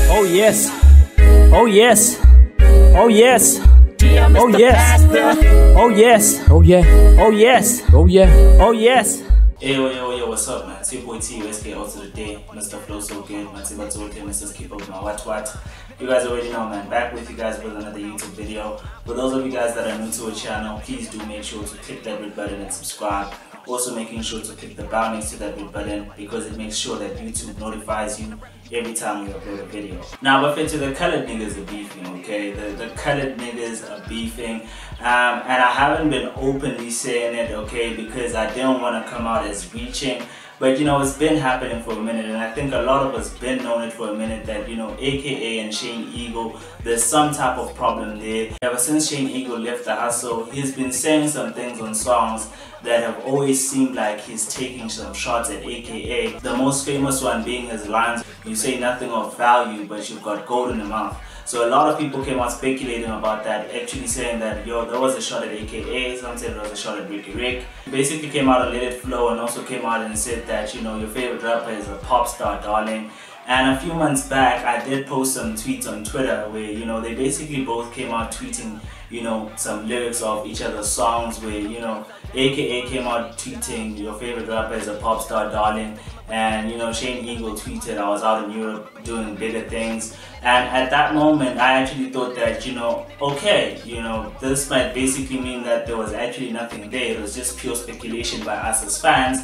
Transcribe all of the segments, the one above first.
Oh yes. Oh yes. Oh yes. Oh yes. Oh yes. Oh yeah. Oh yes. Oh yeah. Oh yes. Hey, yo, what's up, man? It's your boy T, SK out to the day. Mr. Flow so good, Mr. Keep up with my what. You guys already know, man. Back with you guys with another YouTube video. For those of you guys that are new to the channel, please do make sure to click that red button and subscribe. Also making sure to click the bell next to that red button because it makes sure that YouTube notifies you every time you upload a video. Now, but to the colored niggas are beefing, okay? The colored niggas are beefing. And I haven't been openly saying it, okay, because I didn't want to come out as reaching. But you know, it's been happening for a minute, and I think a lot of us been known it for a minute that, you know, AKA and Shane Eagle, there's some type of problem there. Ever since Shane Eagle left the hustle, he's been saying some things on songs that have always seemed like he's taking some shots at AKA. The most famous one being his lines, "You say nothing of value, but you've got gold in the mouth." So a lot of people came out speculating about that, actually saying that, yo, there was a shot at AKA, some said there was a shot at Ricky Rick. Basically came out and let it flow, and also came out and said that, you know, your favorite rapper is a pop star, darling. And a few months back, I did post some tweets on Twitter where, you know, they basically both came out tweeting, you know, some lyrics of each other's songs where, you know, AKA came out tweeting, your favorite rapper is a pop star, darling. And, you know, Shane Eagle tweeted, I was out in Europe doing bigger things. And at that moment, I actually thought that, you know, okay, you know, this might basically mean that there was actually nothing there. It was just pure speculation by us as fans.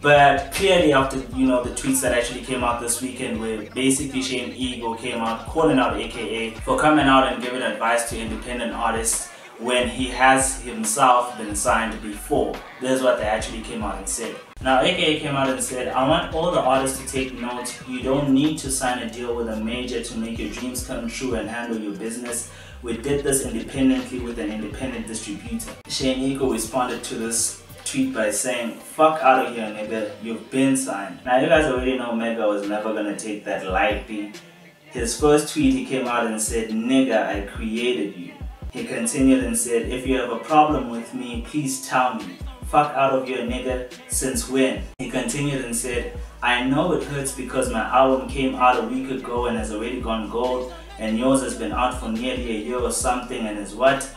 But clearly after, you know, the tweets that actually came out this weekend where basically Shane Eagle came out calling out AKA for coming out and giving advice to independent artists when he has himself been signed before. This is what they actually came out and said. Now AKA came out and said, I want all the artists to take note. You don't need to sign a deal with a major to make your dreams come true and handle your business. We did this independently with an independent distributor. Shane Eagle responded to this tweet by saying, fuck out of here, nigga, you've been signed. Now you guys already know Mega was never gonna take that lightly. His first tweet, he came out and said, nigga, I created you. He continued and said, if you have a problem with me, please tell me. Fuck out of here, nigga, since when? He continued and said, I know it hurts because my album came out a week ago and has already gone gold, and yours has been out for nearly a year or something and is what?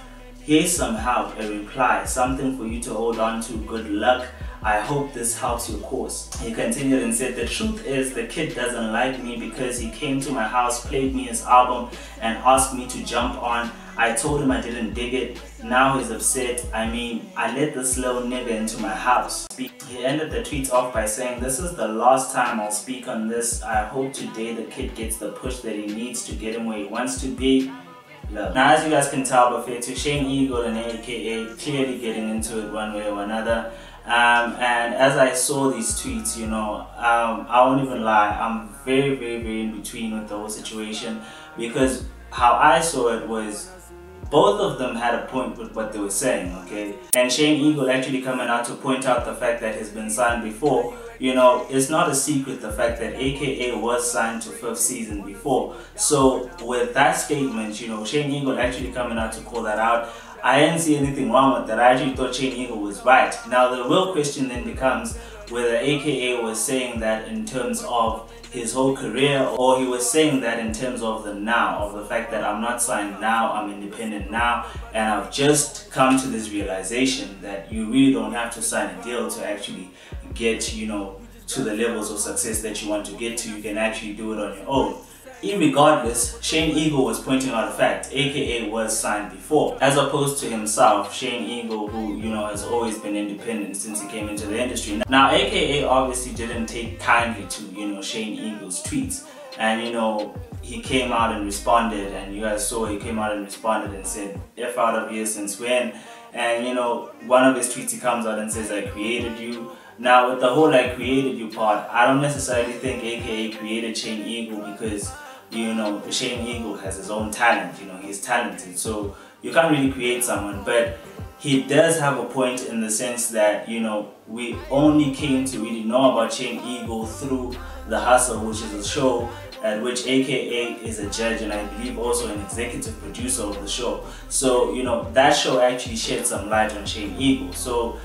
Here's some help, a reply, something for you to hold on to, good luck. I hope this helps your cause. He continued and said, the truth is the kid doesn't like me because he came to my house, played me his album and asked me to jump on. I told him I didn't dig it. Now he's upset. I mean, I let this little nigga into my house. He ended the tweet off by saying, this is the last time I'll speak on this. I hope today the kid gets the push that he needs to get him where he wants to be. Love. Now as you guys can tell, to Shane Eagle and AKA clearly getting into it one way or another. And as I saw these tweets, you know, I won't even lie, I'm very in between with the whole situation, because how I saw it was both of them had a point with what they were saying, okay? And Shane Eagle actually coming out to point out the fact that he's been signed before. You know, it's not a secret the fact that AKA was signed to 5th Season before. So with that statement, you know, Shane Eagle actually coming out to call that out, I didn't see anything wrong with that. I actually thought Shane Eagle was right. Now the real question then becomes whether AKA was saying that in terms of his whole career, or he was saying that in terms of the now, of the fact that I'm not signed now, I'm independent now, and I've just come to this realization that you really don't have to sign a deal to actually get, you know, to the levels of success that you want to get to. You can actually do it on your own. Irregardless, Shane Eagle was pointing out a fact, AKA was signed before, as opposed to himself, Shane Eagle, who, you know, has always been independent since he came into the industry. Now AKA obviously didn't take kindly to, you know, Shane Eagle's tweets, and you know, he came out and responded, and you guys saw he came out and responded and said, F out of here, since when? And you know, one of his tweets he comes out and says, I created you. Now with the whole I created you part, I don't necessarily think AKA created Shane Eagle because, you know, Shane Eagle has his own talent, you know, he's talented, so you can't really create someone. But he does have a point in the sense that, you know, we only came to really know about Shane Eagle through The Hustle, which is a show at which AKA is a judge and I believe also an executive producer of the show. So, you know, that show actually shed some light on Shane Eagle. So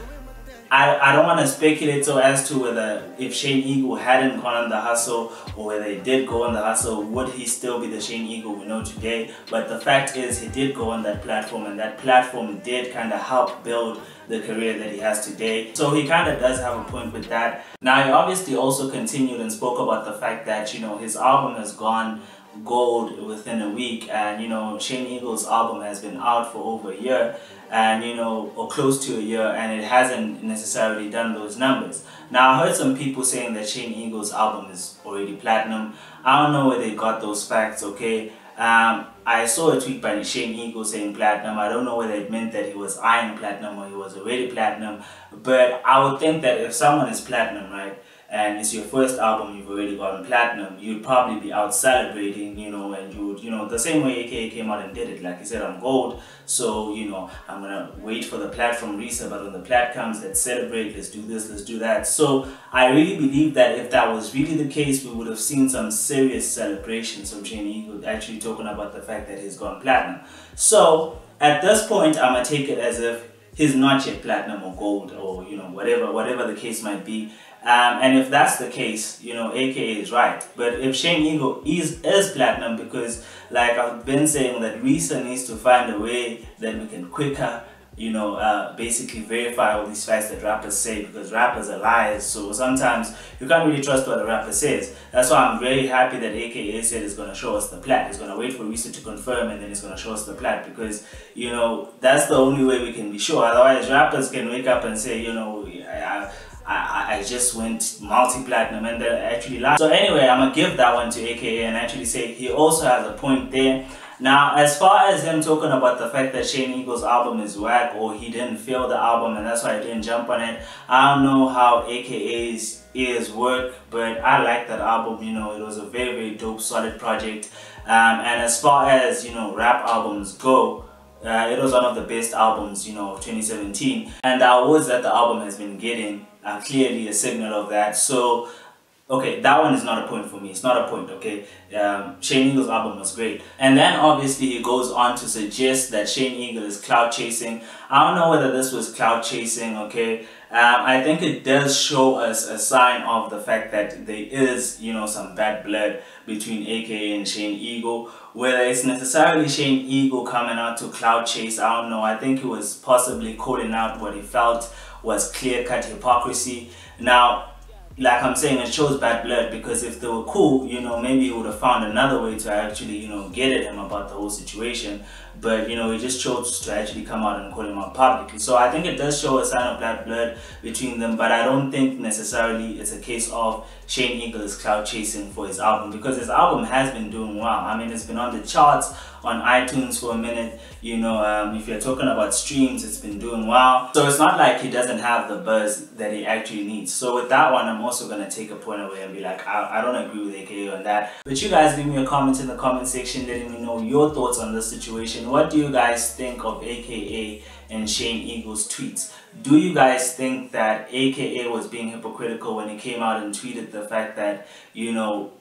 I don't want to speculate so as to whether if Shane Eagle hadn't gone on the hustle or whether he did go on the hustle, would he still be the Shane Eagle we know today. But the fact is he did go on that platform, and that platform did kind of help build the career that he has today. So he kind of does have a point with that. Now he obviously also continued and spoke about the fact that, you know, his album has gone gold within a week, and you know, Shane Eagle's album has been out for over a year, and you know, or close to a year, and it hasn't necessarily done those numbers. Now I heard some people saying that Shane Eagle's album is already platinum. I don't know where they got those facts, okay? I saw a tweet by Shane Eagle saying platinum. I don't know whether it meant that he was eyeing platinum or he was already platinum, but I would think that if someone is platinum, right, and it's your first album, you've already gotten platinum, you'd probably be out celebrating, you know, and you would, you know, the same way AKA came out and did it. Like he said, I'm gold, so, you know, I'm gonna wait for the platform reset, but when the plat comes, let's celebrate, let's do this, let's do that. So I really believe that if that was really the case, we would have seen some serious celebrations from Shane Eagle actually talking about the fact that he's gone platinum. So at this point, I'm gonna take it as if he's not yet platinum or gold, or you know, whatever the case might be. And if that's the case, you know, AKA is right. But if Shane Eagle is platinum, because like I've been saying, that Risa needs to find a way that we can quicker, you know, basically verify all these facts that rappers say, because rappers are liars. So sometimes you can't really trust what a rapper says. That's why I'm very happy that AKA said it's going to show us the plat. He's going to wait for Risa to confirm, and then he's going to show us the plat, because, you know, that's the only way we can be sure. Otherwise, rappers can wake up and say, you know, I just went multi-platinum, and they actually lie. So anyway, I'm going to give that one to AKA and actually say he also has a point there. Now, as far as him talking about the fact that Shane Eagle's album is whack, or he didn't feel the album and that's why he didn't jump on it, I don't know how AKA's ears work, but I like that album. You know, it was a very, very dope, solid project. And as far as, you know, rap albums go, it was one of the best albums, you know, of 2017. And the awards that the album has been getting are clearly a signal of that. So, okay, that one is not a point for me. It's not a point, okay? Shane Eagle's album was great. And then obviously he goes on to suggest that Shane Eagle is cloud chasing. I don't know whether this was cloud chasing, okay? I think it does show us a sign of the fact that there is, you know, some bad blood between AKA and Shane Eagle. Whether it's necessarily Shane Eagle coming out to cloud chase, I don't know. I think he was possibly calling out what he felt was clear-cut hypocrisy. Now, like I'm saying, it shows bad blood, because if they were cool, you know, maybe he would have found another way to actually, you know, get at him about the whole situation. But, you know, he just chose to actually come out and call him out publicly. So I think it does show a sign of bad blood between them, but I don't think necessarily it's a case of Shane Eagle is cloud chasing for his album, because his album has been doing well. I mean, it's been on the charts on iTunes for a minute. You know, if you're talking about streams, it's been doing well. So it's not like he doesn't have the buzz that he actually needs. So with that one, I'm also going to take a point away and be like, I don't agree with AKA on that. But you guys leave me a comment in the comment section letting me know your thoughts on this situation. What do you guys think of AKA and Shane Eagle's tweets? Do you guys think that AKA was being hypocritical when he came out and tweeted the fact that, you know,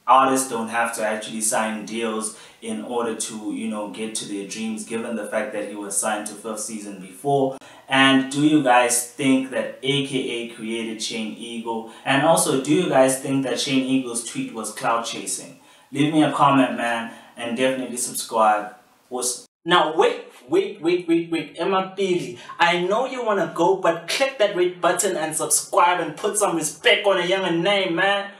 artists don't have to actually sign deals in order to, you know, get to their dreams, given the fact that he was signed to 5th Season before? And do you guys think that AKA created Shane Eagle? And also, do you guys think that Shane Eagle's tweet was cloud chasing? Leave me a comment, man, and definitely subscribe. Now wait, Emma Billy, I know you want to go, but click that red button and subscribe and put some respect on a younger name, man.